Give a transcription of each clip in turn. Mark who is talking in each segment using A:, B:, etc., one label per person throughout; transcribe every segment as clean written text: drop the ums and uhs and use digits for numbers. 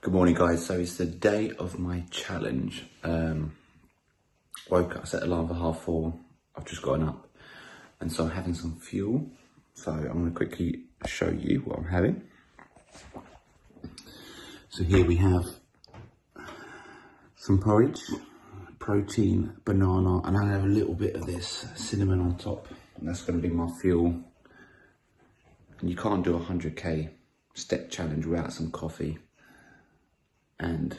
A: Good morning, guys. So it's the day of my challenge. Woke up, set alarm for 4:30. I've just gotten up, and so I'm having some fuel. So I'm going to quickly show you what I'm having. So here we have some porridge, protein, banana, and I have a little bit of this cinnamon on top, and that's going to be my fuel. And you can't do a 100k step challenge without some coffee. And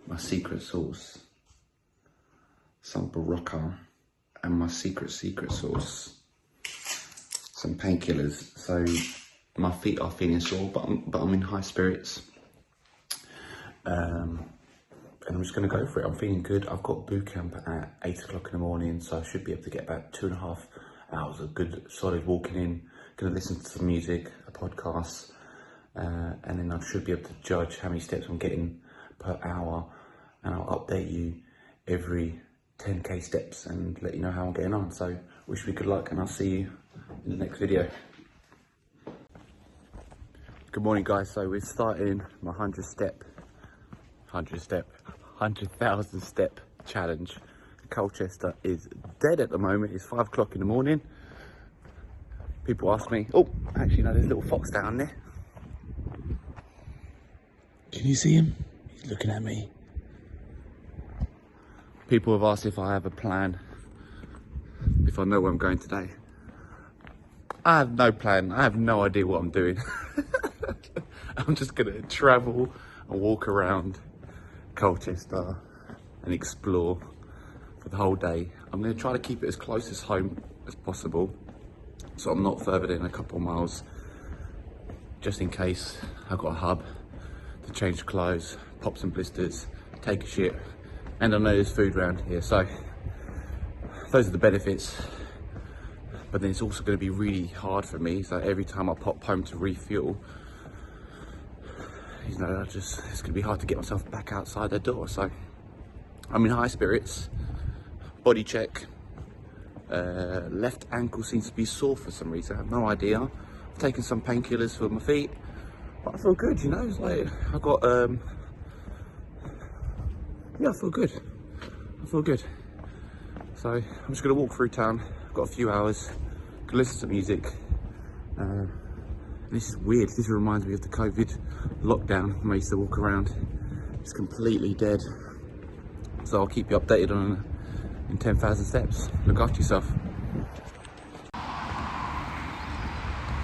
A: my secret sauce, some Barocca, and my secret sauce, some painkillers. So my feet are feeling sore, but I'm in high spirits. And I'm just gonna go for it. I'm feeling good. I've got boot camp at 8 o'clock in the morning, so I should be able to get about 2.5 hours of good solid walking in. Gonna listen to some music, a podcast. And then I should be able to judge how many steps I'm getting per hour, and I'll update you every 10k steps and let you know how I'm getting on. So wish me good luck, and I'll see you in the next video. Good morning, guys. So we're starting my 100,000 step challenge. Colchester is dead at the moment. It's 5 o'clock in the morning. People ask me, oh, actually no, there's a little fox down there. Can you see him? He's looking at me. People have asked if I have a plan, if I know where I'm going today. I have no plan. I have no idea what I'm doing. I'm just gonna travel and walk around Colchester and explore for the whole day. I'm gonna try to keep it as close as home as possible, so I'm not further than a couple of miles, just in case I've got a hub to change clothes, pop some blisters, take a shit, and I know there's food around here, so those are the benefits. But then it's also going to be really hard for me, so every time I pop home to refuel, you know, it's going to be hard to get myself back outside the door. So I'm in high spirits. Body check, left ankle seems to be sore for some reason, I have no idea. I've taken some painkillers for my feet, but I feel good, you know. It's like I got yeah, I feel good. So I'm just gonna walk through town. I've got a few hours, can listen to music. This is weird. This reminds me of the COVID lockdown when I used to walk around. It's completely dead. So I'll keep you updated on in 10,000 steps. Look after yourself.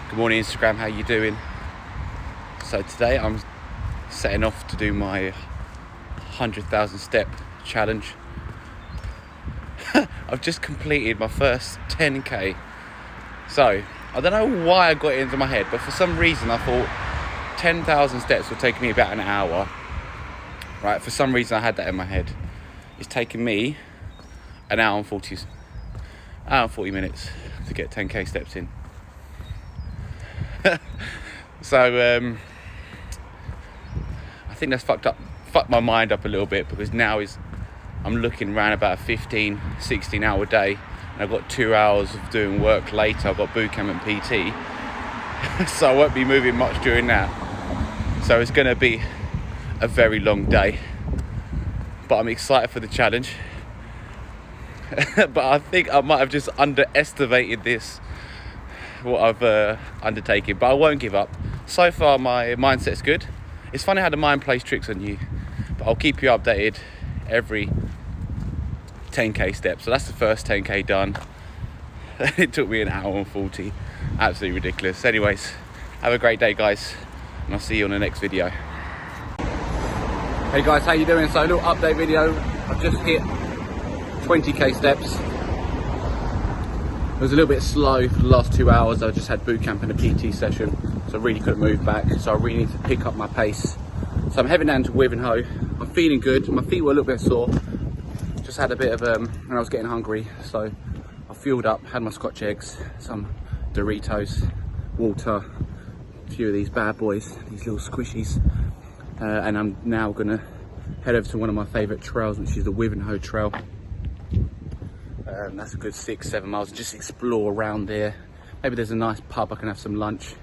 A: Good morning, Instagram. How you doing? So today I'm setting off to do my 100,000 step challenge. I've just completed my first 10k. So I don't know why I got it into my head, but for some reason I thought 10,000 steps would take me about an hour. Right, for some reason I had that in my head. It's taken me an hour and 40 minutes to get 10k steps in. So I think that's fucked my mind up a little bit, because now I'm looking around about a 15-16 hour day, and I've got 2 hours of doing work later. I've got boot camp and PT, so I won't be moving much during that. So it's going to be a very long day, but I'm excited for the challenge. But I think I might have just underestimated what I've undertaken, but I won't give up. So far my mindset's good. It's funny how the mind plays tricks on you, but I'll keep you updated every 10k step. So that's the first 10k done. It took me an hour and 40. Absolutely ridiculous. Anyways, have a great day, guys, and I'll see you on the next video. Hey guys, how you doing? So a little update video. I've just hit 20k steps. It was a little bit slow for the last 2 hours. I just had boot camp and a PT session, so I really couldn't move back. So I really need to pick up my pace. So I'm heading down to Wivenhoe. I'm feeling good. My feet were a little bit sore. Just had a bit of and I was getting hungry, so I fueled up, had my Scotch eggs, some Doritos, water, a few of these bad boys, these little squishies, and I'm now gonna head over to one of my favourite trails, which is the Wivenhoe Trail. That's a good 6-7 miles. Just explore around there. Maybe there's a nice pub I can have some lunch.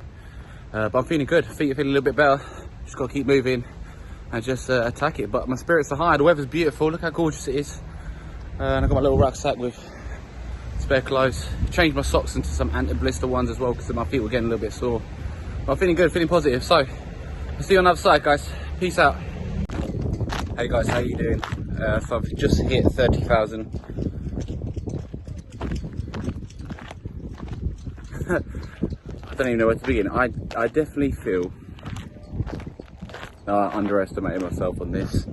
A: But I'm feeling good. Feet are feeling a little bit better. Just gotta keep moving. and just attack it. But my spirits are high. The weather's beautiful. Look how gorgeous it is. And I've got my little rucksack with spare clothes. Changed my socks into some anti-blister ones as well because my feet were getting a little bit sore. But I'm feeling good, feeling positive. So I'll see you on the other side, guys. Peace out. Hey guys, how you doing? So I've just hit 30,000. I don't even know where to begin. I definitely feel I underestimated myself on this.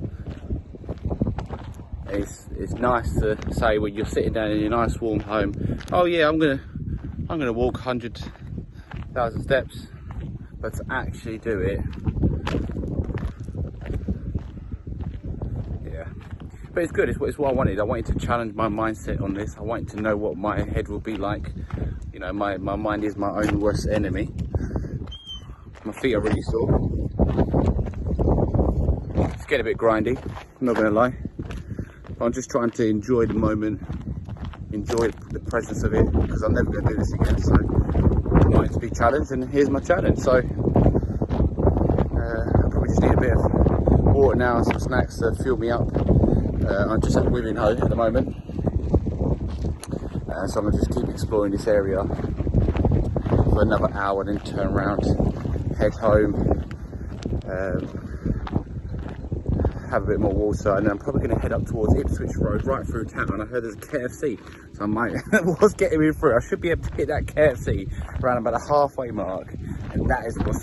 A: It's nice to say when you're sitting down in your nice warm home, oh yeah, I'm gonna walk 100,000 steps, but to actually do it, yeah. But it's good. It's what I wanted. I wanted to challenge my mindset on this. I wanted to know what my head will be like. You know, my mind is my own worst enemy. My feet are really sore. It's getting a bit grindy, I'm not gonna lie. I'm just trying to enjoy the moment, enjoy the presence of it, because I'm never gonna do this again. So I wanted to be challenged, and here's my challenge. So I probably just need a bit of water now and some snacks to fuel me up. I'm just at Willenhall at the moment. So I'm gonna just keep exploring this area for another hour, then turn around, head home, have a bit more water, and then I'm probably gonna head up towards Ipswich Road, right through town. I heard there's a KFC, so I might was getting me through. I should be able to hit that KFC around about the halfway mark, and that is what's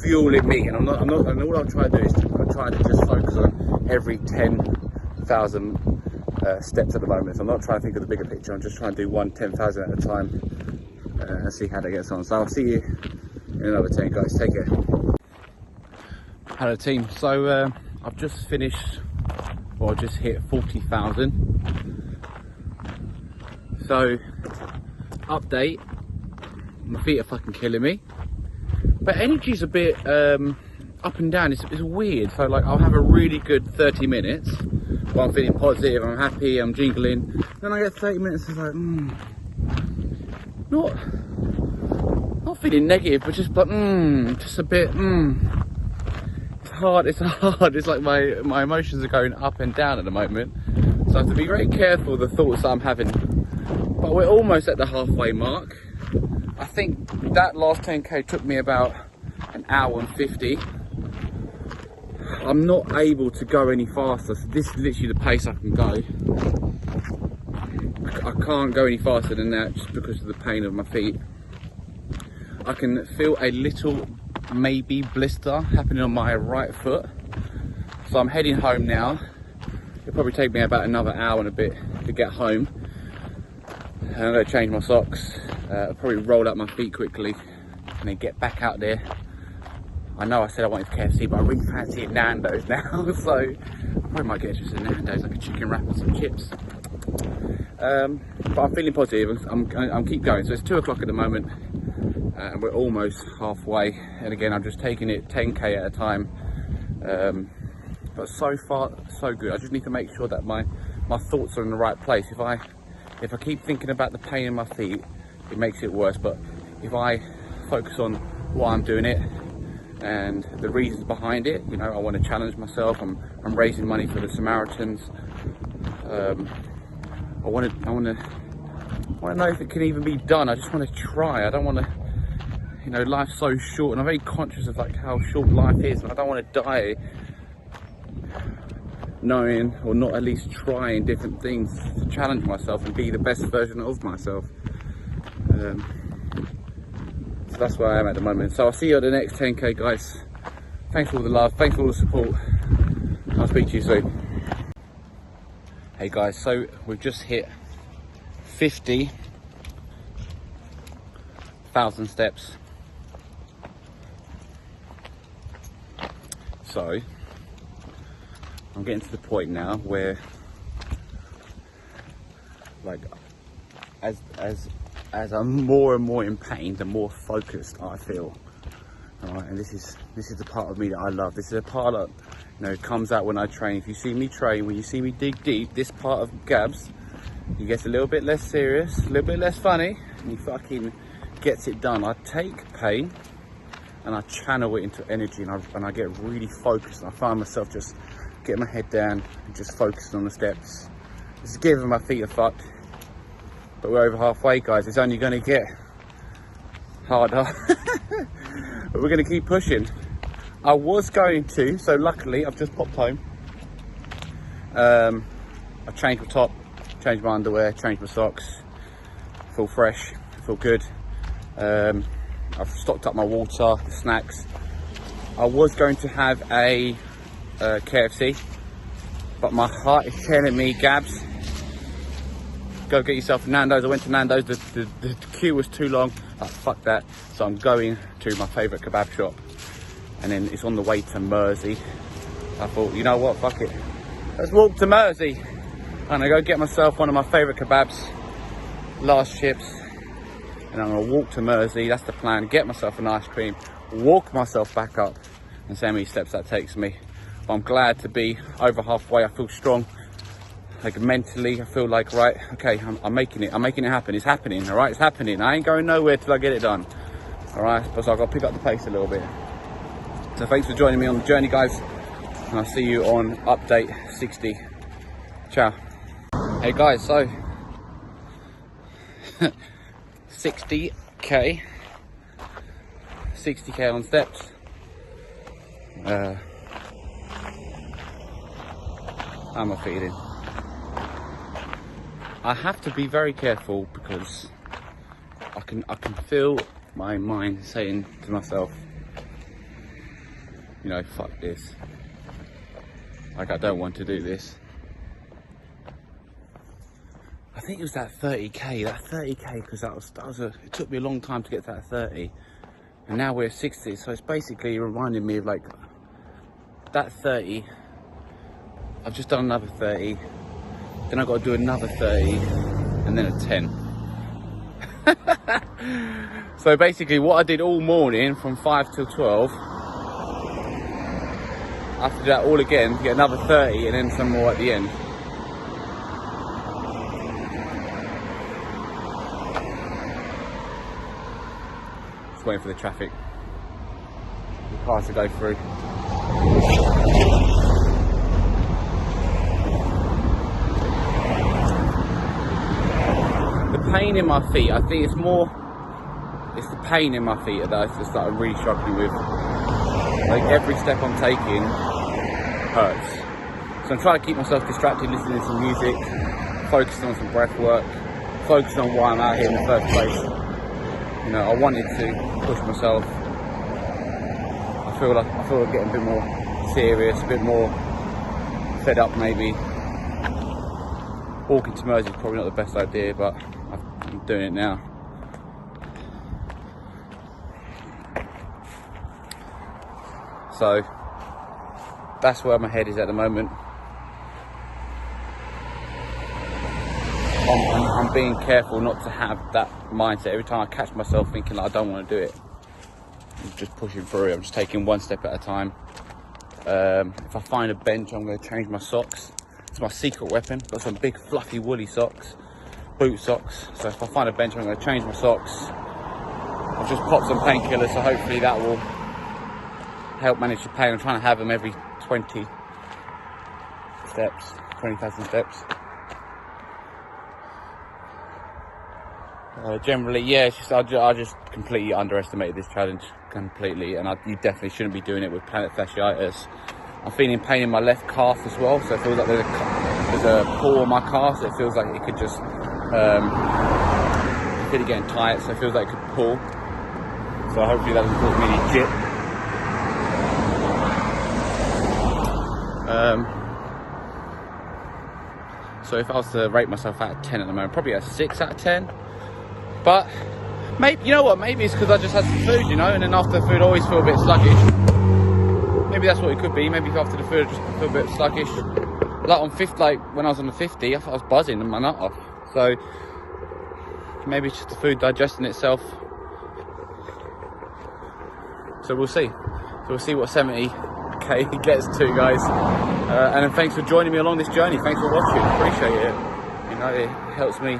A: fueling me. And I'm not, and all I'm trying to do is I'm trying to just focus on every 10,000 steps at the moment. So I'm not trying to think of the bigger picture. I'm just trying to do 10,000 at a time and see how that gets on. So I'll see you in another 10, guys. Take care. Hello team. So I've just finished, or just hit 40,000. So update, my feet are fucking killing me, but energy's a bit up and down. It's weird. So like I'll have a really good 30 minutes where I'm feeling positive, I'm happy, I'm jingling. Then I get 30 minutes, it's like, not feeling negative, but just like, just a bit, It's hard. It's like my emotions are going up and down at the moment. So I have to be very careful of the thoughts that I'm having. But we're almost at the halfway mark. I think that last 10k took me about an hour and 50. I'm not able to go any faster, so this is literally the pace I can go. I can't go any faster than that just because of the pain of my feet. I can feel a little maybe blister happening on my right foot. So I'm heading home now. It'll probably take me about another hour and a bit to get home. And I'm gonna change my socks, I'll probably roll up my feet quickly and then get back out there. I know I said I wanted KFC, but I really fancy Nando's now, so I probably might get just a Nando's, like a chicken wrap and some chips. But I'm feeling positive. I'm keep going. So it's 2 o'clock at the moment, and we're almost halfway. And again, I'm just taking it 10k at a time. But so far, so good. I just need to make sure that my thoughts are in the right place. If I keep thinking about the pain in my feet, it makes it worse. But if I focus on why I'm doing it and the reasons behind it, you know, I want to challenge myself. I'm raising money for the Samaritans. I want to know if it can even be done. I just want to try. I don't want to, you know, life's so short, and I'm very conscious of like how short life is, and I don't want to die knowing or not at least trying different things to challenge myself and be the best version of myself. So that's where I am at the moment. So I'll see you at the next 10k, guys. Thanks for all the love, thanks for all the support. I'll speak to you soon. Hey guys, so we've just hit 50,000 steps. So I'm getting to the point now where, like, as I'm more and more in pain, the more focused I feel. Alright, and this is the part of me that I love. This is a part that, you know, comes out when I train. If you see me train, when you see me dig deep, this part of Gabs, he gets a little bit less serious, a little bit less funny, and he fucking gets it done. I take pain, and I channel it into energy, and I get really focused, and I find myself just getting my head down and just focusing on the steps. Just giving my feet a fuck. But we're over halfway, guys. It's only going to get harder. But we're going to keep pushing. I was going to, so luckily I've just popped home. I changed my top, changed my underwear, changed my socks. Feel fresh, feel good. I've stocked up my water, the snacks. I was going to have a KFC, but my heart is telling me, Gabs, go get yourself a Nando's. I went to Nando's, the queue was too long. Like, fuck that. So I'm going to my favourite kebab shop, and then it's on the way to Mersey. I thought, you know what, fuck it. Let's walk to Mersey. I'm gonna go get myself one of my favourite kebabs, Last Chips, and I'm gonna walk to Mersey. That's the plan. Get myself an ice cream, walk myself back up, and see how many steps that takes me. But I'm glad to be over halfway. I feel strong. Like mentally, I feel like, right, okay, I'm making it. I'm making it happen. It's happening, all right? It's happening. I ain't going nowhere till I get it done, all right? But so I've got to pick up the pace a little bit. So thanks for joining me on the journey, guys. And I'll see you on update 60. Ciao. Hey guys, so 60k on steps. How am I feeling? I have to be very careful because I can feel my mind saying to myself, you know, fuck this. Like, I don't want to do this. I think it was that 30k, because it took me a long time to get to that 30, and now we're at 60. So it's basically reminding me of like that 30. I've just done another 30, then I've got to do another 30, and then a 10. So basically what I did all morning from 5 till 12, I have to do that all again to get another 30 and then some more at the end. Just waiting for the traffic, the cars to go through. The pain in my feet, I think it's the pain in my feet that I'm really struggling with. Like, every step I'm taking hurts. So I'm trying to keep myself distracted, listening to some music, focusing on some breath work, focusing on why I'm out here in the first place. You know, I wanted to push myself. I feel like getting a bit more serious, a bit more fed up maybe. Walking to Mersey is probably not the best idea, but I'm doing it now. So that's where my head is at the moment. I'm being careful not to have that mindset. Every time I catch myself thinking like, I don't want to do it, I'm just pushing through. I'm just taking one step at a time. If I find a bench, I'm going to change my socks. It's my secret weapon. Got some big fluffy woolly socks, boot socks. So if I find a bench, I'm going to change my socks. I've just popped some painkillers, so hopefully that will help manage the pain. I'm trying to have them every 20,000 steps. Generally, yeah, it's just, I just completely underestimated this challenge completely, and you definitely shouldn't be doing it with plantar fasciitis. I'm feeling pain in my left calf as well, so it feels like there's a pull on my calf, so it feels like it could just feel it getting tight, so it feels like it could pull. So hopefully that doesn't cause me any jit. So if I was to rate myself out of 10 at the moment, probably a 6 out of 10. But maybe, you know what, maybe it's because I just had some food, you know, and then after the food I always feel a bit sluggish. Maybe that's what it could be. Maybe after the food I just feel a bit sluggish. Like when I was on the 50, I thought I was buzzing my nut off. So maybe it's just the food digesting itself. So we'll see. So we'll see what 70k gets to, guys. And then thanks for joining me along this journey. Thanks for watching. Appreciate it. You know, it helps me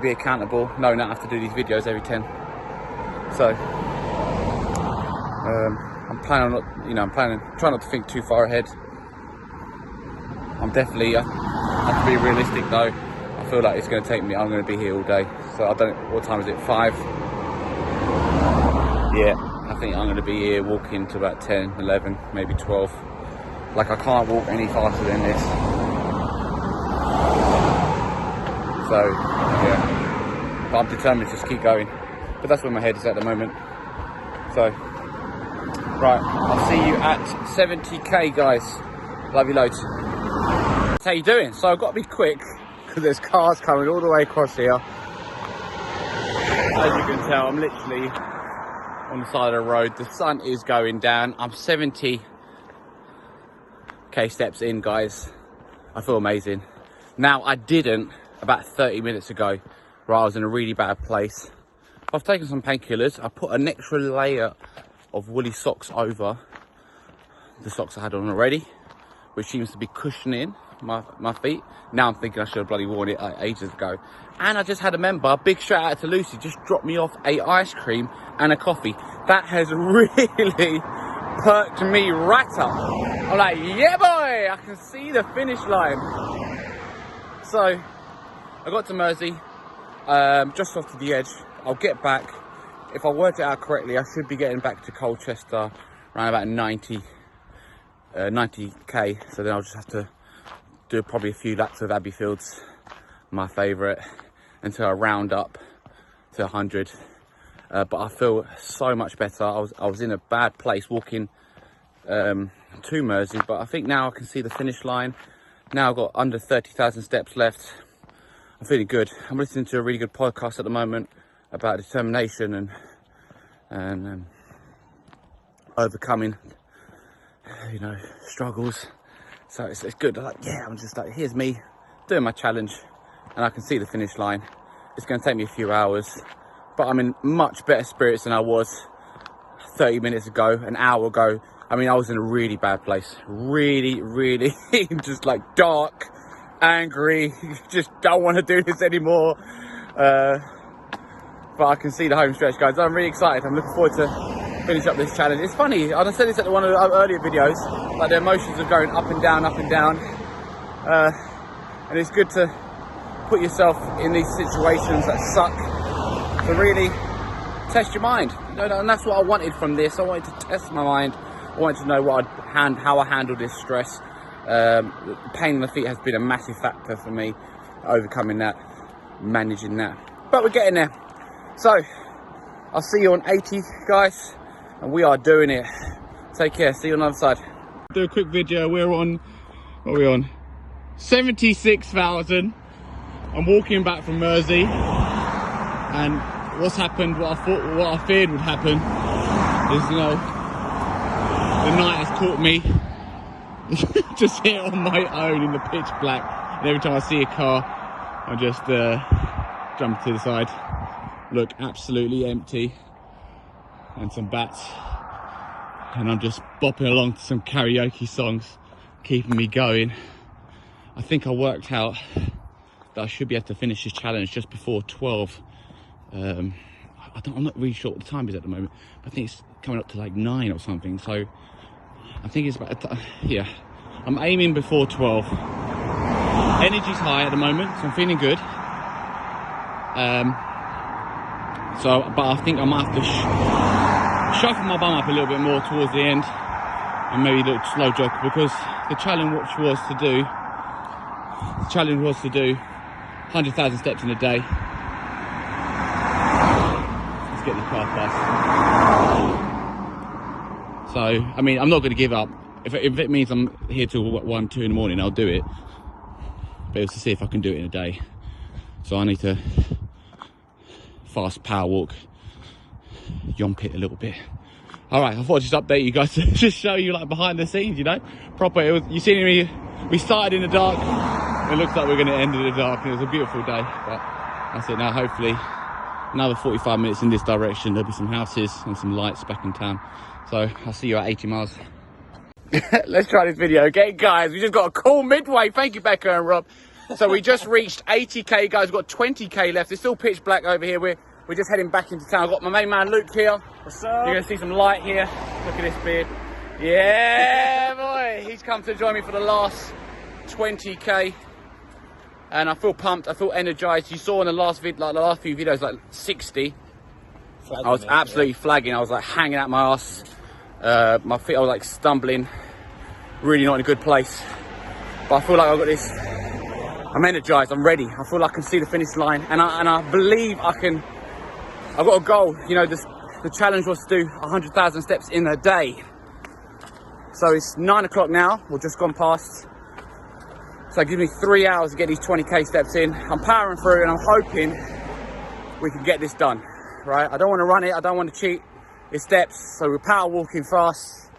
A: be accountable, knowing that I have to do these videos every 10. So I'm planning on not, trying not to think too far ahead. I'm definitely, I have to be realistic though. I feel like it's going to take me, I'm going to be here all day. So I don't know, what time is it, 5? Yeah, I think I'm going to be here walking to about 10, 11, maybe 12. Like I can't walk any faster than this. So, yeah. But I'm determined to just keep going. But that's where my head is at the moment. So, right, I'll see you at 70k, guys. Love you loads. How you doing? So I've got to be quick because there's cars coming all the way across here. As you can tell, I'm literally on the side of the road. The sun is going down. I'm 70k steps in, guys. I feel amazing. Now, I didn't about 30 minutes ago, where I was in a really bad place. I've taken some painkillers. I put an extra layer of woolly socks over the socks I had on already, which seems to be cushioning my feet. Now I'm thinking I should have bloody worn it ages ago. And I just had a member, big shout out to Lucy, just dropped me off a ice cream and a coffee. That has really perked me right up. I'm like, yeah boy, I can see the finish line. So I got to Mersey, just off to the edge. I'll get back. If I worked it out correctly, I should be getting back to Colchester around about 90k. So then I'll just have to do probably a few laps of Abbeyfields, my favourite, until I round up to 100. But I feel so much better. I was in a bad place walking to Mersey, but I think now I can see the finish line. Now I've got under 30,000 steps left. I'm feeling good. I'm listening to a really good podcast at the moment about determination and overcoming, struggles. So it's good. I'm just like, here's me doing my challenge, and I can see the finish line. It's going to take me a few hours, but I'm in much better spirits than I was 30 minutes ago, an hour ago. I mean, I was in a really bad place, really just like dark, angry, just don't want to do this anymore. But I can see the home stretch, guys. I'm really excited. I'm looking forward to finish up this challenge. It's funny, I said this at one of the earlier videos, like the emotions are going up and down, and it's good to put yourself in these situations that suck to really test your mind. And that's what I wanted from this. I wanted to test my mind. I wanted to know how I handle this stress. The pain in the feet has been a massive factor for me, overcoming that, managing that. But we're getting there. So I'll see you on 80, guys, and we are doing it. Take care. See you on the other side. Do a quick video. What are we on? 76,000. I'm walking back from Mersey, and what's happened, what I feared would happen is, the night has caught me just here on my own in the pitch black, and every time I see a car I just jump to the side. Look, absolutely empty, and some bats, and I'm just bopping along to some karaoke songs, keeping me going. I think I worked out that I should be able to finish this challenge just before 12. I'm not really sure what the time is at the moment, but I think it's coming up to like 9 or something. So I think it's about, I'm aiming before 12. Energy's high at the moment, so I'm feeling good. But I think I might have to shuffle my bum up a little bit more towards the end, and maybe look slow jog, because the challenge was to do 100,000 steps in a day. Let's get the car past. So, I mean, I'm not going to give up. If it means I'm here till 1, 2 in the morning, I'll do it. But it's to see if I can do it in a day. So I need to fast power walk, yomp it a little bit. All right, I thought I'd just update you guys to just show you like behind the scenes, proper. You seen me? We started in the dark. It looks like we're going to end in the dark, and it was a beautiful day. But that's it now. Hopefully, another 45 minutes in this direction. There'll be some houses and some lights back in town. So I'll see you at 80 miles. Let's try this video again, guys. We just got a call midway. Thank you, Becca and Rob. So we just reached 80k, guys. We've got 20k left. It's still pitch black over here. We're just heading back into town. I've got my main man Luke here.
B: What's up?
A: You're gonna see some light here. Look at this beard. Yeah, boy. He's come to join me for the last 20k. And I feel pumped. I feel energized. You saw in the last vid, like the last few videos, like 60.
B: Flagging
A: I was absolutely flagging. I was like hanging out my ass. My feet, I was like stumbling. Really not in a good place. But I feel like I've got this. I'm energized. I'm ready. I feel like I can see the finish line, and I believe I can. I've got a goal. You know, the challenge was to do 100,000 steps in a day. So it's 9 o'clock now. We've just gone past. So it gives me 3 hours to get these 20k steps in. I'm powering through, and I'm hoping we can get this done. Right? I don't want to run it. I don't want to cheat. It's steps. So we're power walking fast.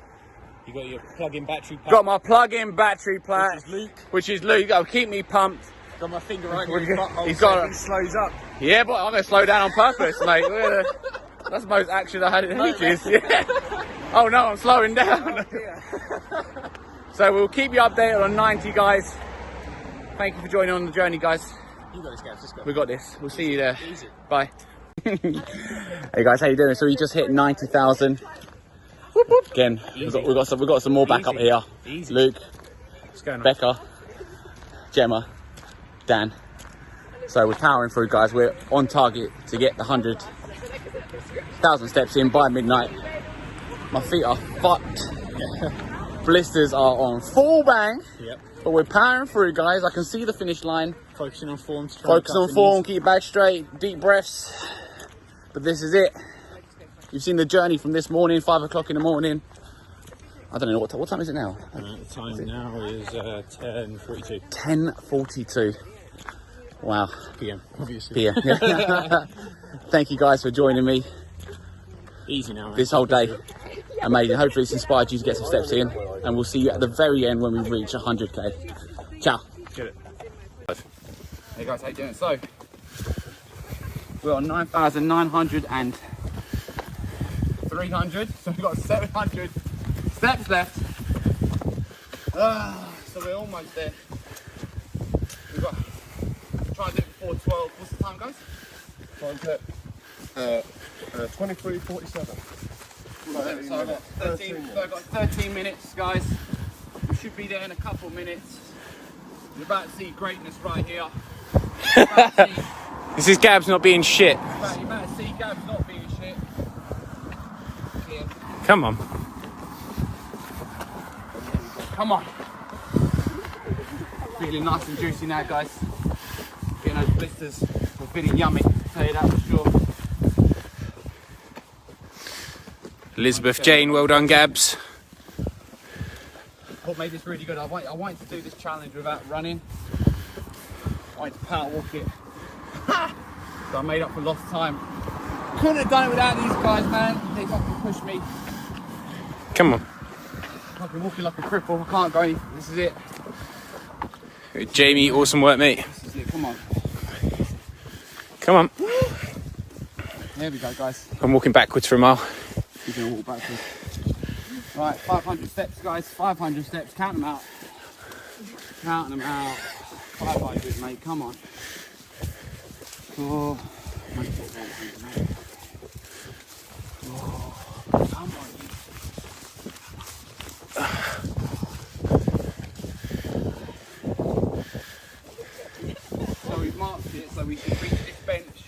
B: You got your plug-in battery pack.
A: Got my plug-in battery pack.
B: Which is Luke.
A: Which is Luke. That'll keep me pumped.
B: Got my finger right in his butthole.
A: He's got
B: he slows up.
A: Yeah, but I'm going to slow down on purpose, mate. That's the most action I had in ages. Yeah. Oh no, I'm slowing down. So we'll keep you updated on 90, guys. Thank you for joining on the journey, guys.
B: You got this, guys. Let's go.
A: We got this. We'll see you there.
B: Easy.
A: Bye. Hey guys, how you doing? So we just hit 90,000. Again, we've got some more back up here.
B: Easy.
A: Luke,
B: What's going on?
A: Becca, Gemma, Dan. So we're powering through, guys. We're on target to get the 100,000 steps in by midnight. My feet are fucked. Blisters are on full bang.
B: Yep.
A: But we're powering through, guys. I can see the finish line.
B: Focusing on form.
A: Focus on form, keep your back straight, deep breaths. But this is it. You've seen the journey from this morning, 5 o'clock in the morning. I don't know, what time is it now?
B: The time now is 10:42.
A: 10:42. Wow.
B: PM, obviously.
A: Yeah. Thank you guys for joining me
B: Easy now, man.
A: this whole day. Amazing. Hopefully it's inspired you to get some steps in. And we'll see you at the very end when we reach 100k. Ciao.
B: Get it.
A: Hey guys, how you doing? So, we're on 9,900 and 300. So we've got 700 steps left. So we're almost there. We've got try and do it before 12. What's the time, guys?
C: 23:47.
A: So I've got 13 minutes, guys. We should be there in a couple of minutes. You're about to see greatness right here.
B: This is Gabs not being shit.
A: You're about to see Gabs not being shit. Here.
B: Come on.
A: Come on. Feeling nice and juicy now, guys. Getting those blisters are feeling yummy. Tell you that for sure.
B: Elizabeth Jane, well done, Gabs.
A: What made this really good? I wanted to do this challenge without running. I wanted to power walk it. So I made up for lost time. Couldn't have done it without these guys, man. They fucking pushed me.
B: Come on.
A: I've been walking like a cripple. I can't go any. This is it.
B: Jamie, awesome work, mate.
A: This is it. Come on.
B: Come on.
A: There we go, guys.
B: I'm walking backwards for a mile.
A: You're gonna walk backwards. Right, 500 steps, guys. 500 steps. Count them out. Count them out. 500, mate. Come on. Oh, mate. Oh, come on. So we've marked it so we can reach this bench.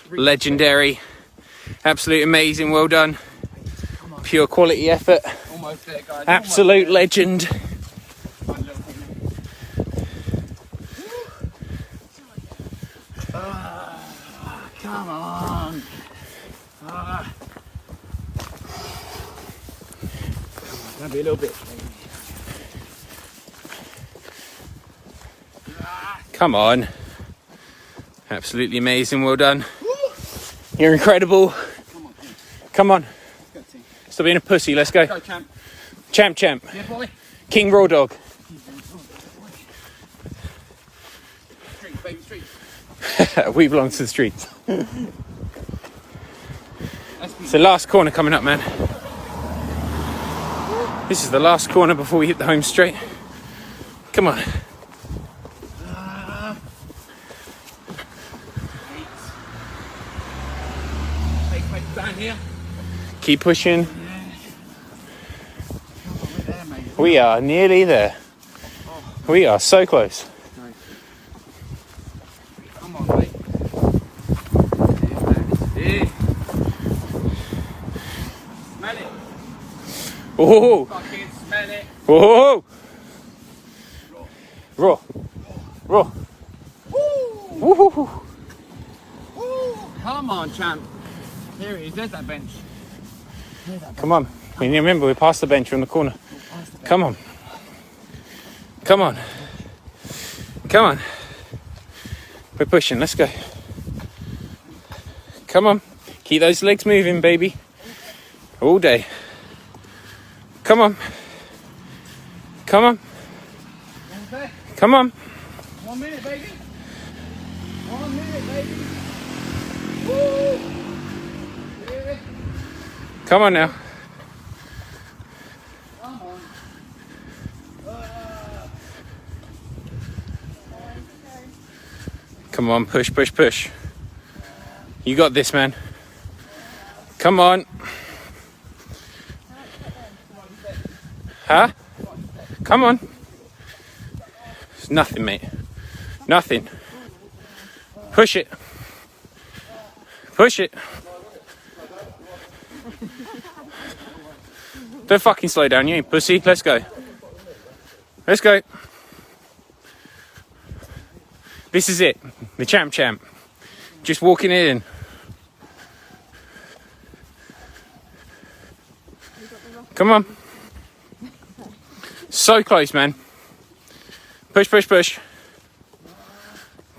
B: Legendary. Absolute amazing, well done. Pure quality effort.
A: Almost there, guys.
B: Absolute legend.
A: Come on. Gonna be a little bit.
B: Come on. Absolutely amazing, well done. You're incredible.
A: Come on, team.
B: Come on.
A: Let's go, team.
B: Stop being a pussy, let's go.
A: Go, champ.
B: Champ.
A: Yeah, boy.
B: King Raw Dog.
A: Streets, baby, streets.
B: We belong to the streets.
A: Let's
B: It's the last corner coming up, man. This is the last corner before we hit the home straight. Come on.
A: Make down here.
B: Keep pushing. We are nearly there. We are so close.
A: Come on, mate. Smell it.
B: Oh,
A: Fucking smell it.
B: oh, raw, raw. Woo.
A: Come on, champ. Here it is. There's that bench.
B: Come on. We need to remember we're past the bench. We're on the corner. Come on. Come on. Come on. We're pushing. Let's go. Come on. Keep those legs moving, baby. All day. Come on. Come on. Come on.
A: 1 minute, baby. 1 minute, baby. Woo! Yeah.
B: Come on now.
A: Come on.
B: Come on. Push, push, push. You got this, man. Come on. Huh? Come on. It's nothing, mate. Nothing. Push it. Push it. Don't fucking slow down, you ain't pussy. Let's go. Let's go. This is it. The champ. Just walking it in. Come on. So close, man. Push, push, push.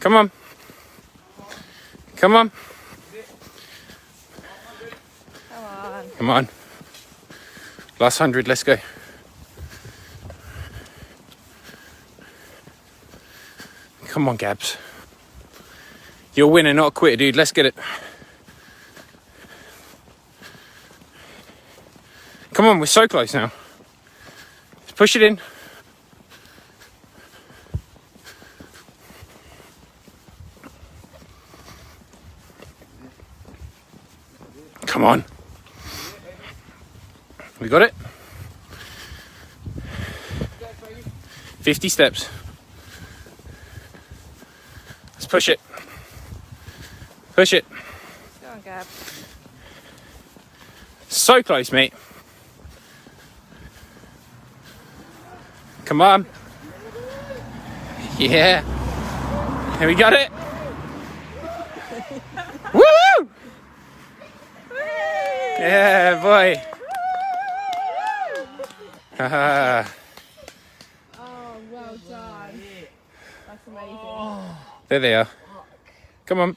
B: Come on. Come on. Come on. Last 100, let's go. Come on, Gabs. You're a winner, not a quitter, dude. Let's get it. Come on, we're so close now. Let's push it in. Come on. We got it. 50 steps. Let's push it. Push it.
D: Go on, Gab.
B: So close, mate. Come on. Yeah. Here we got it. Woo! Yeah, boy. Haha.
D: Oh, well done. That's amazing.
B: There they are. Come on.
A: Look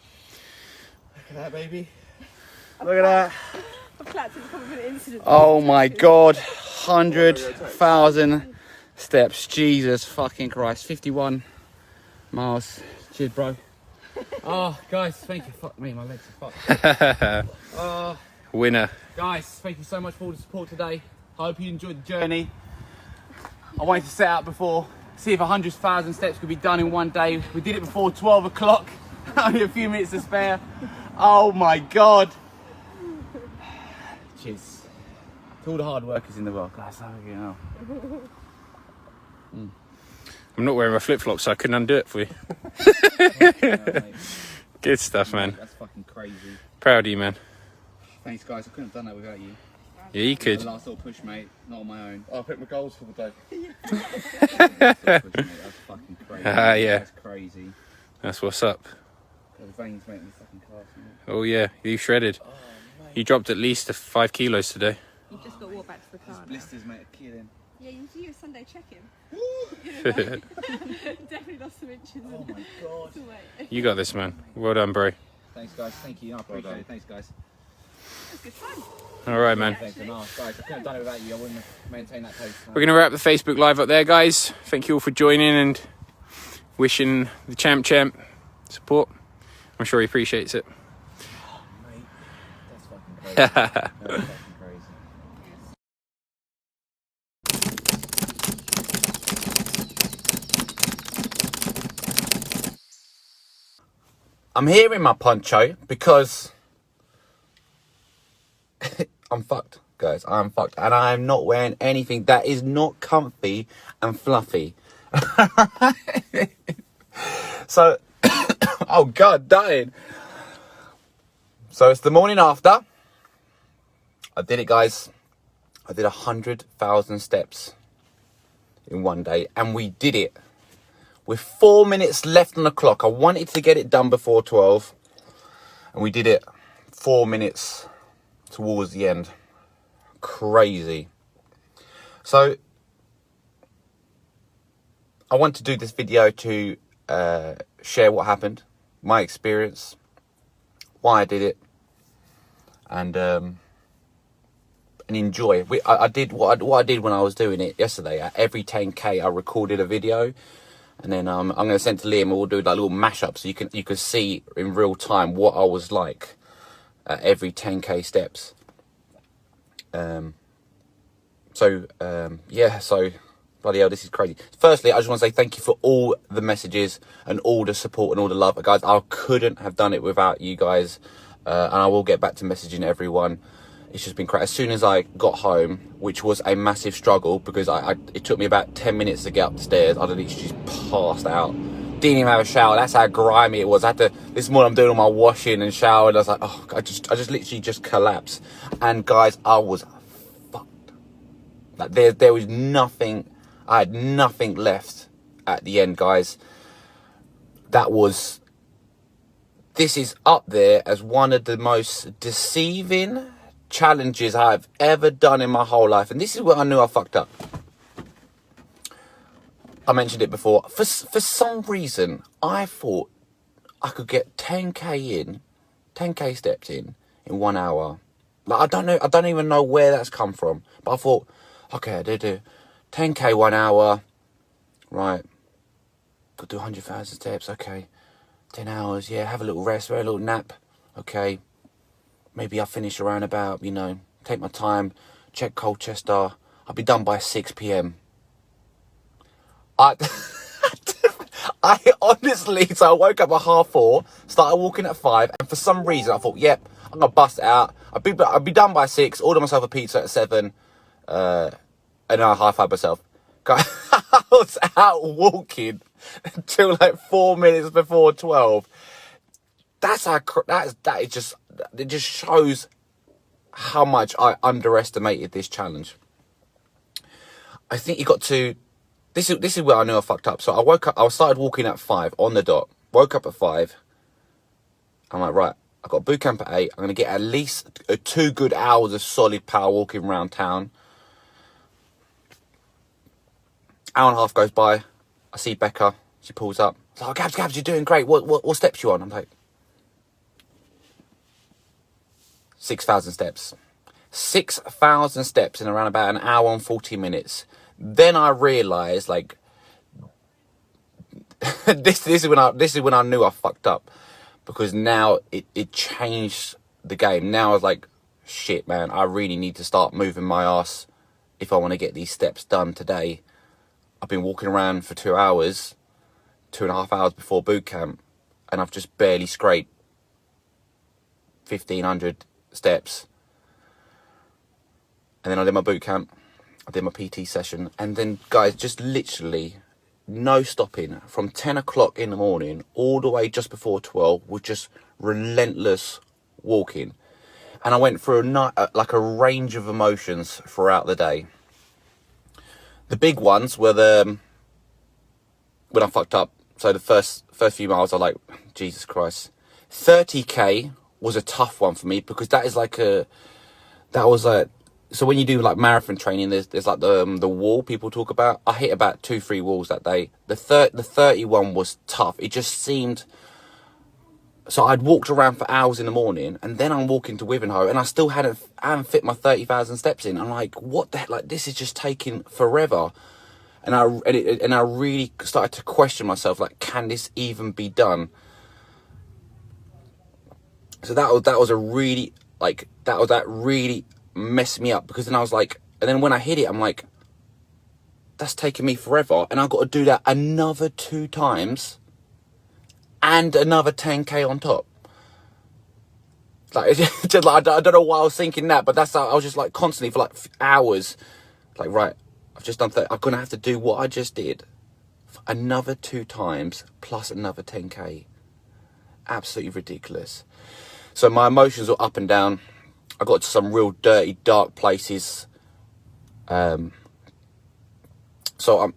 A: at that, baby. Look at that.
D: I've clapped it become an incident.
A: Oh my god. 100,000 steps. Jesus fucking Christ. 51 miles. Cheers, bro. Oh, guys, thank you. Fuck me, my legs are fucked.
B: Winner.
A: Guys, thank you so much for all the support today. I hope you enjoyed the journey. I wanted to set out before, see if 100,000 steps could be done in one day. We did it before 12 o'clock. Only a few minutes to spare. Oh my god. Cheers. To all the hard workers in the world, guys. You know.
B: I'm not wearing my flip-flops, so I couldn't undo it for you. Good stuff, man.
A: That's fucking crazy.
B: Proud of you, man.
A: Thanks, guys. I couldn't have done that without you.
B: Yeah, you
A: The
B: could.
A: last little push, mate. Not on my own. Oh, I picked my goals for the day. That's fucking crazy.
B: Yeah.
A: That's crazy.
B: That's what's up.
A: The veins make me fucking class, mate.
B: Oh, yeah. You shredded. You dropped at least 5 kilos today.
D: You've just got to walk back to the car now.
A: Blisters, mate, are killing.
D: Yeah, you do your Sunday check-in. Definitely lost some inches.
A: Oh my god.
B: You got this, man. Well done, bro.
A: Thanks, guys. Thank you. I appreciate it. Thanks, guys.
D: It was good fun.
B: All right, man.
A: Thanks, and guys. I couldn't have done it without you. I wouldn't have maintained that pace.
B: We're going to wrap the Facebook Live up there, guys. Thank you all for joining and wishing the champ support. I'm sure he appreciates it.
A: Mate, that's fucking crazy. That's fucking crazy. I'm here in my poncho because I'm fucked, guys. I'm fucked. And I'm not wearing anything that is not comfy and fluffy. So, oh God, dying. So it's the morning after. I did it, guys. I did 100,000 steps in one day, and we did it with 4 minutes left on the clock. I wanted to get it done before 12, and we did it 4 minutes towards the end. Crazy. So I want to do this video to share what happened, my experience, why I did it, and enjoy. I did what I did when I was doing it yesterday. At every 10k, I recorded a video, and then I'm going to send to Liam, and we'll do like little mashup so you can see in real time what I was like at every 10k steps. Yeah, so bloody hell, this is crazy. Firstly, I just want to say thank you for all the messages and all the support and all the love, guys. I couldn't have done it without you guys, and I will get back to messaging everyone. It's just been crazy. As soon as I got home, which was a massive struggle because it took me about 10 minutes to get up the stairs. I literally just passed out. Didn't even have a shower. That's how grimy it was. This morning I'm doing all my washing and shower, and I was like, oh, I just literally just collapsed. And guys, I was fucked. Like there was nothing. I had nothing left at the end, guys. This is up there as one of the most deceiving challenges I've ever done in my whole life. And this is where I knew I fucked up. I mentioned it before. For some reason, I thought I could get 10k steps in 1 hour. Like, I don't even know where that's come from. But I thought, okay, I did 10k 1 hour, right? Could do 100,000 steps, okay. 10 hours, yeah, have a little rest, have a little nap, okay. Maybe I'll finish around about, take my time, check Colchester. I'll be done by 6 p.m. I honestly, so I woke up at 4:30, started walking at 5, and for some reason I thought, yep, I'm gonna bust it out. I'll be done by 6, order myself a pizza at 7, and then I high-five myself. I was out walking until like 4 minutes before 12. It just shows how much I underestimated this challenge. I think you got to, this is where I knew I fucked up. So I started walking at 5 on the dot, woke up at 5. I'm like, right, I've got boot camp at 8. I'm going to get at least 2 good hours of solid power walking around town. Hour and a half goes by. I see Becca. She pulls up. She's like, oh, Gabs, you're doing great. What steps you on? I'm like, 6,000 steps. 6,000 steps in around about an hour and 40 minutes. Then I realised, like, this is when I knew I fucked up, because now it changed the game. Now I was like, shit, man, I really need to start moving my ass if I want to get these steps done today. I've been walking around for 2 hours, 2.5 hours before boot camp, and I've just barely scraped 1,500 steps. And then I did my boot camp, I did my PT session, and then, guys, just literally no stopping from 10 o'clock in the morning all the way just before 12 was just relentless walking. And I went through like a range of emotions throughout the day. The big ones were when I fucked up. So the first few miles, I was like, Jesus Christ. 30k was a tough one for me, because so when you do like marathon training, there's like the wall people talk about. I hit about 2-3 walls that day. The 31 was tough. It just seemed, so I'd walked around for hours in the morning, and then I'm walking to Wivenhoe, and I still hadn't fit my 30,000 steps in. I'm like, what the heck? Like, this is just taking forever. And I really started to question myself, like, can this even be done? So that was a really, like, that really messed me up, because then I was like, and then when I hit it, I'm like, that's taking me forever, and I've got to do that another 2 times and another 10k on top. Like, just like, I don't know why I was thinking that, but that's how I was just like constantly for like hours. Like, right, I've just done I'm going to have to do what I just did for another 2 times plus another 10K. Absolutely ridiculous. So my emotions were up and down. I got to some real dirty, dark places. So I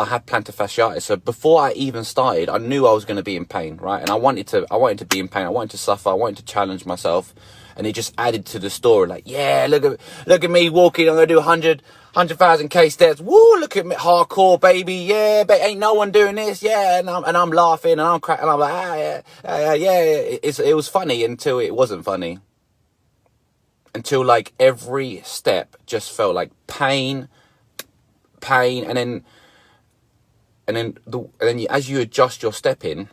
A: had plantar fasciitis. So before I even started, I knew I was going to be in pain, right? And I wanted to be in pain. I wanted to suffer. I wanted to challenge myself. And it just added to the story. Like, yeah, look at me walking. I'm going to do 100,000 K steps. Woo, look at me, hardcore, baby. Yeah, but ain't no one doing this. Yeah, and I'm laughing and I'm cracking. And I'm like, yeah. It was funny until it wasn't funny. Until like every step just felt like pain, and then as you adjust your step in,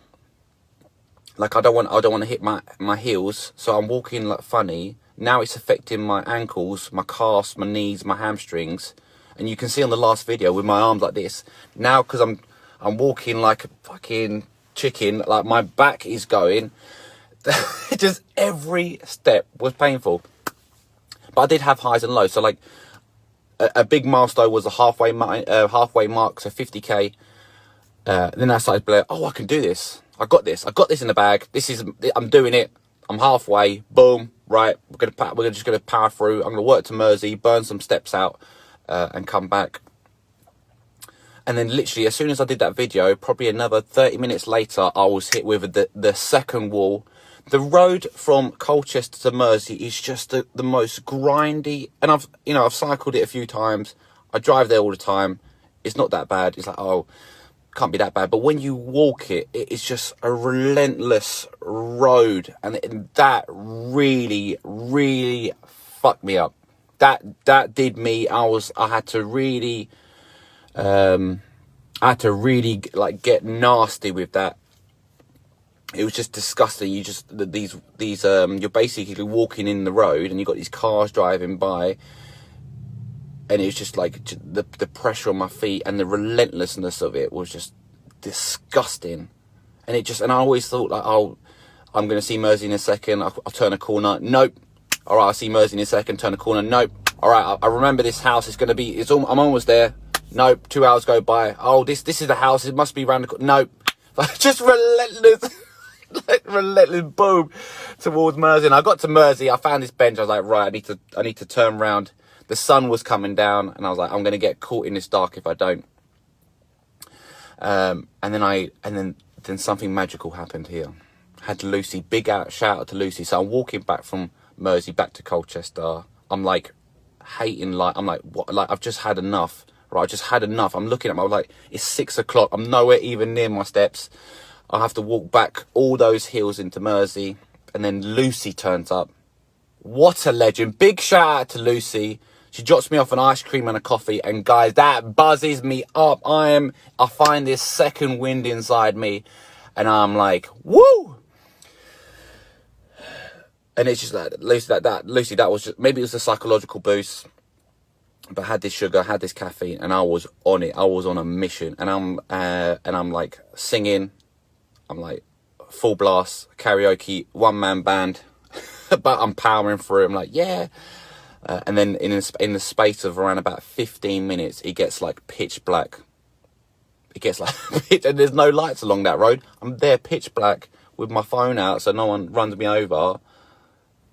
A: like I don't want to hit my heels, so I'm walking like funny. Now it's affecting my ankles, my calves, my knees, my hamstrings, and you can see on the last video with my arms like this. Now because I'm walking like a fucking chicken, like my back is going. Just every step was painful, but I did have highs and lows. So like. A big milestone was a halfway mark, so 50K. Then I started like, oh, I can do this. I got this in the bag. I'm doing it. I'm halfway. Boom. Right. We're just gonna power through. I'm gonna work to Mersey, burn some steps out, and come back. And then literally, as soon as I did that video, probably another 30 minutes later, I was hit with the second wall. The road from Colchester to Mersey is just the most grindy, and I've cycled it a few times. I drive there all the time. It's not that bad. It's like, oh, can't be that bad. But when you walk it, it's just a relentless road, and that really, really fucked me up. That did me. I had to really like get nasty with that. It was just disgusting. You're basically walking in the road and you've got these cars driving by, and it was just like the pressure on my feet and the relentlessness of it was just disgusting. And I always thought like, oh, I'm going to see Mersey in a second. I'll turn a corner. Nope. All right, I'll see Mersey in a second. Turn a corner. Nope. All right, I remember this house. I'm almost there. Nope. 2 hours go by. Oh, this is the house. It must be around the corner. Nope. Just relentless. Like relentless boom towards Mersey. And I got to Mersey, I found this bench. I was like, right, I need to turn around. The sun was coming down, and I was like, I'm gonna get caught in this dark if I don't. And then something magical happened here. Had Lucy, shout out to Lucy. So I'm walking back from Mersey back to Colchester. I'm like hating life. I'm like, what? Like I've just had enough. Right, I just had enough. I'm looking at I'm like, it's 6 o'clock. I'm nowhere even near my steps. I have to walk back all those hills into Mersey, and then Lucy turns up. What a legend. Big shout out to Lucy. She drops me off an ice cream and a coffee, and guys, that buzzes me up. I find this second wind inside me, and I'm like, woo! And it's just like, Lucy, that was just, maybe it was a psychological boost, but I had this sugar, had this caffeine, and I was on it. I was on a mission, and I'm like singing. I'm like full blast, karaoke, one-man band, but I'm powering through. I'm like, yeah. And then in the space of around about 15 minutes, it gets like pitch black. It gets like and there's no lights along that road. I'm there pitch black with my phone out so no one runs me over,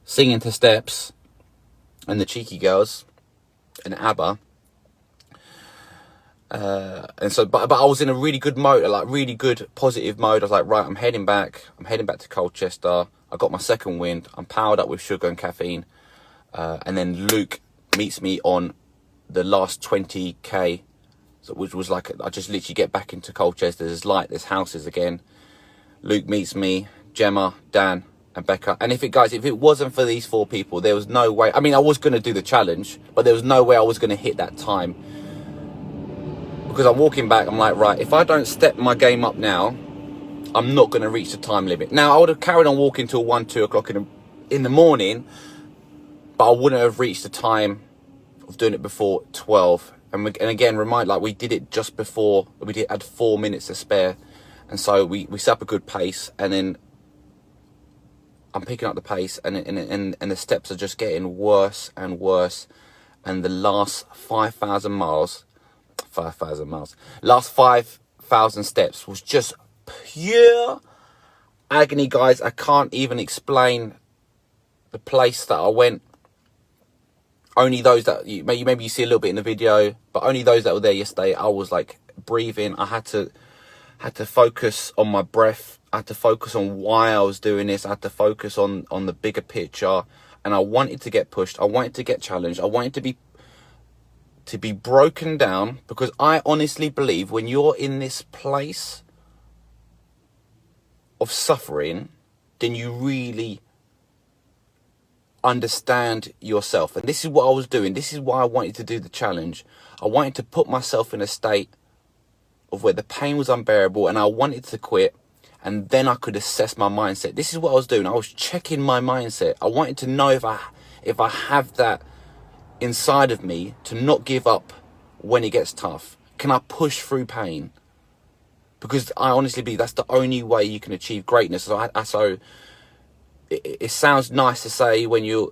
A: singing to Steps and the Cheeky Girls and ABBA. And so, but I was in a really good mode, like really good positive mode. I was like, right, I'm heading back to Colchester. I got my second wind. I'm powered up with sugar and caffeine. And then Luke meets me on the last 20K, which was like, I just literally get back into Colchester. There's light, there's houses again. Luke meets me, Gemma, Dan, and Becca. And if it wasn't for these 4 people, there was no way. I mean, I was going to do the challenge, but there was no way I was going to hit that time. Because I'm walking back, I'm like, right, if I don't step my game up now, I'm not going to reach the time limit. Now, I would have carried on walking till 1, 2 o'clock in the morning, but I wouldn't have reached the time of doing it before 12. And again, we did it just before, had 4 minutes to spare. And so we set up a good pace, and then I'm picking up the pace, and the steps are just getting worse and worse. And the last 5,000 steps was just pure agony, guys. I can't even explain the place that I went. Only those that maybe you see a little bit in the video, but only those that were there yesterday. I was like breathing. I had to focus on my breath. I had to focus on why I was doing this. I had to focus on the bigger picture, and I wanted to get pushed. I wanted to get challenged. I wanted to be broken down, because I honestly believe when you're in this place of suffering, then you really understand yourself. And this is what I was doing. This is why I wanted to do the challenge. I wanted to put myself in a state of where the pain was unbearable, and I wanted to quit, and then I could assess my mindset. This is what I was doing. I was checking my mindset. I wanted to know if I have that inside of me to not give up when it gets tough. Can I push through pain? Because I honestly believe that's the only way you can achieve greatness. So it sounds nice to say when you're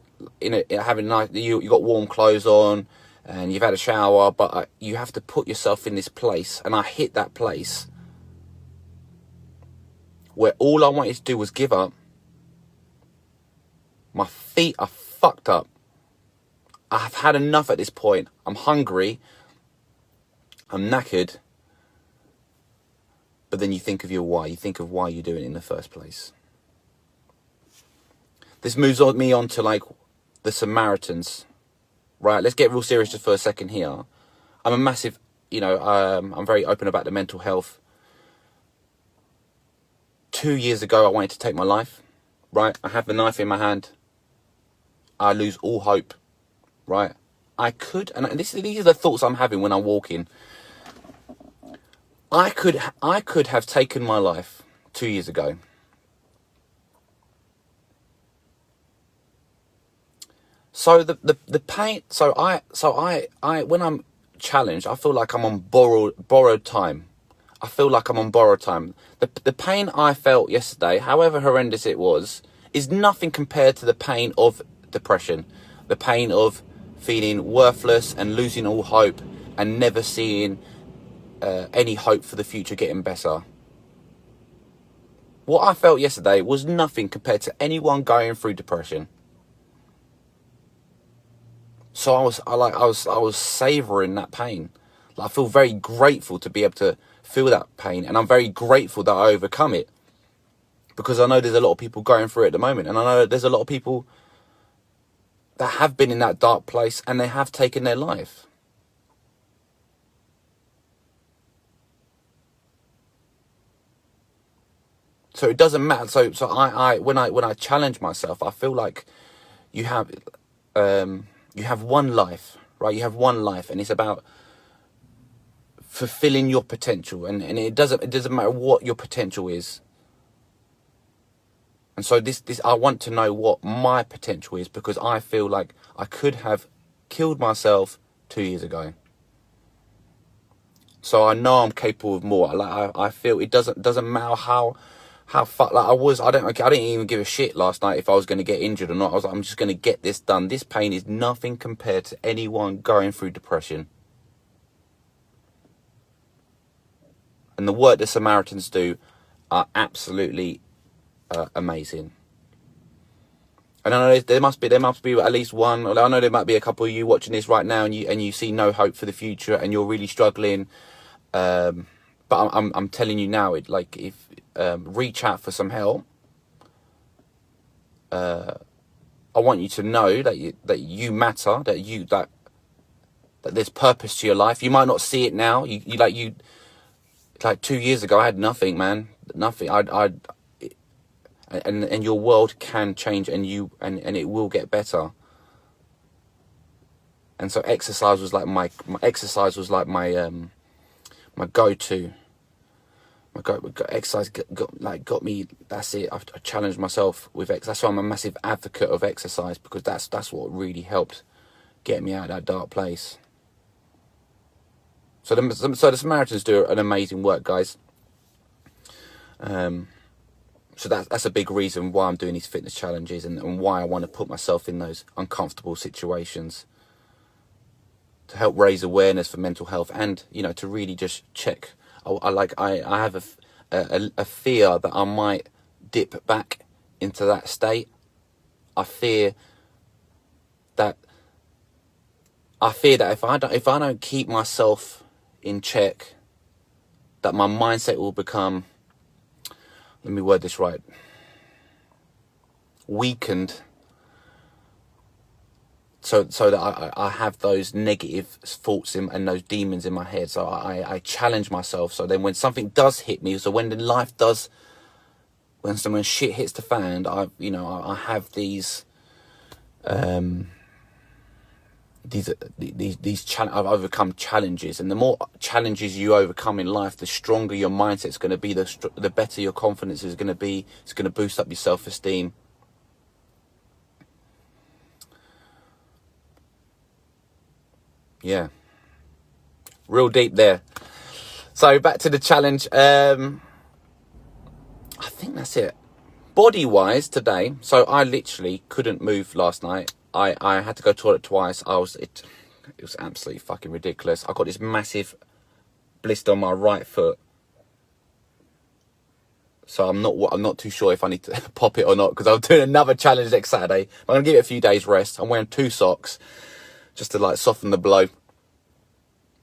A: having nice, you got warm clothes on and you've had a shower, but you have to put yourself in this place. And I hit that place where all I wanted to do was give up. My feet are fucked up. I've had enough at this point. I'm hungry. I'm knackered. But then you think of your why. You think of why you're doing it in the first place. This moves me on to like the Samaritans. Right, let's get real serious just for a second here. I'm a massive, I'm very open about the mental health. 2 years ago, I wanted to take my life. Right, I have the knife in my hand. I lose all hope. Right, I could, and these are the thoughts I'm having when I'm walking. I could have taken my life 2 years ago. So the pain. So I when I'm challenged, I feel like I'm on borrowed time. I feel like I'm on borrowed time. The pain I felt yesterday, however horrendous it was, is nothing compared to the pain of depression, the pain of feeling worthless and losing all hope and never seeing any hope for the future getting better. What I felt yesterday was nothing compared to anyone going through depression. So I was savouring that pain. Like, I feel very grateful to be able to feel that pain, and I'm very grateful that I overcome it, because I know there's a lot of people going through it at the moment, and I know there's a lot of people that have been in that dark place and they have taken their life. So it doesn't matter. So I when I challenge myself, I feel like you have one life, right? You have one life, and it's about fulfilling your potential, and it doesn't matter what your potential is. And so this I want to know what my potential is, because I feel like I could have killed myself 2 years ago. So I know I'm capable of more. Like I feel it doesn't matter how like I didn't even give a shit last night if I was going to get injured or not. I was like, I'm just going to get this done. This pain is nothing compared to anyone going through depression. And the work the Samaritans do are absolutely amazing. And I know there must be at least one. I know there might be a couple of you watching this right now, and you see no hope for the future, and you're really struggling. But I'm telling you now, if reach out for some help. I want you to know that you matter, that there's purpose to your life. You might not see it now. Like 2 years ago, I had nothing, man. Nothing. And your world can change, and it will get better. And so exercise was like my go-to. Exercise got me. That's it. I challenged myself with exercise. That's why I'm a massive advocate of exercise, because that's what really helped get me out of that dark place. So the Samaritans do an amazing work, guys. So that's a big reason why I'm doing these fitness challenges, and why I want to put myself in those uncomfortable situations, to help raise awareness for mental health, and, you know, to really just check. I have a fear that I might dip back into that state. I fear that if I don't keep myself in check, that my mindset will become, let me word this right, weakened, so that I have those negative thoughts and those demons in my head. So I challenge myself. So then when something does hit me, so when shit hits the fan, I have these I've overcome challenges, and the more challenges you overcome in life, the stronger your mindset's going to be, the better your confidence is going to be. It's going to boost up your self-esteem. Yeah, real deep there. So back to the challenge. I think that's it. Body wise today, so I literally couldn't move last night. I had to go to the toilet twice. It was absolutely fucking ridiculous. I got this massive blister on my right foot, so I'm not too sure if I need to pop it or not, because I'm doing another challenge next Saturday. I'm gonna give it a few days rest. I'm wearing 2 socks just to like soften the blow.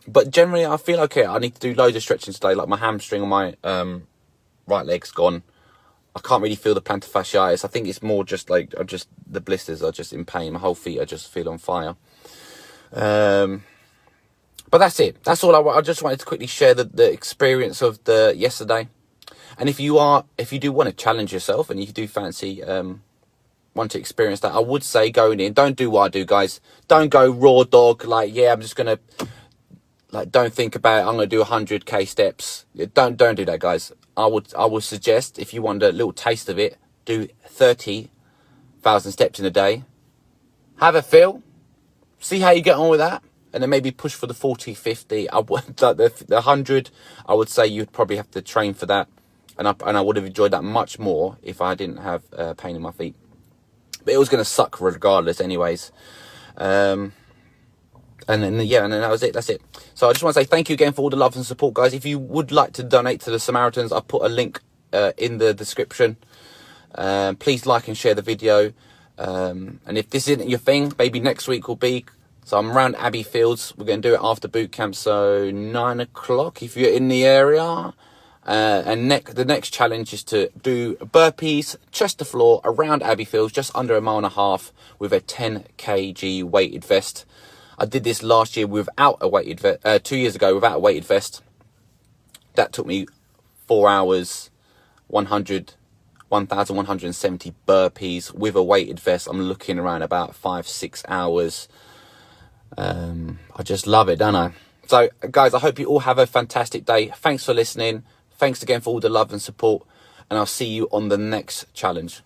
A: But generally, I feel okay. I need to do loads of stretching today. Like my hamstring on my right leg's gone. I can't really feel the plantar fasciitis. I think it's more just like the blisters are just in pain. My whole feet, I just feel on fire. But that's it. That's all I just wanted to quickly share the experience of the yesterday. And if you do want to challenge yourself, and you do fancy want to experience that, I would say going in, don't do what I do, guys. Don't go raw dog. Like, yeah, I'm just gonna, like, don't think about it. I'm gonna do 100k steps. Don't do that, guys. I would suggest, if you want a little taste of it, do 30,000 steps in a day. Have a feel, see how you get on with that, and then maybe push for the 40, 50. The 100, I would say you'd probably have to train for that, and I would have enjoyed that much more if I didn't have pain in my feet. But it was going to suck regardless, anyways. And then that was it. That's it. So I just want to say thank you again for all the love and support, guys. If you would like to donate to the Samaritans, I'll put a link in the description. Please like and share the video. And if this isn't your thing, maybe next week will be. So I'm around Abbey Fields. We're going to do it after boot camp, so 9 o'clock if you're in the area. And the next challenge is to do burpees, chest to floor, around Abbey Fields, just under 1.5 miles with a 10 kg weighted vest. I did this last year without a weighted vest, 2 years ago without a weighted vest. That took me 4 hours, 1,170 burpees with a weighted vest. I'm looking around about 5-6 hours. I just love it, don't I? So, guys, I hope you all have a fantastic day. Thanks for listening. Thanks again for all the love and support. And I'll see you on the next challenge.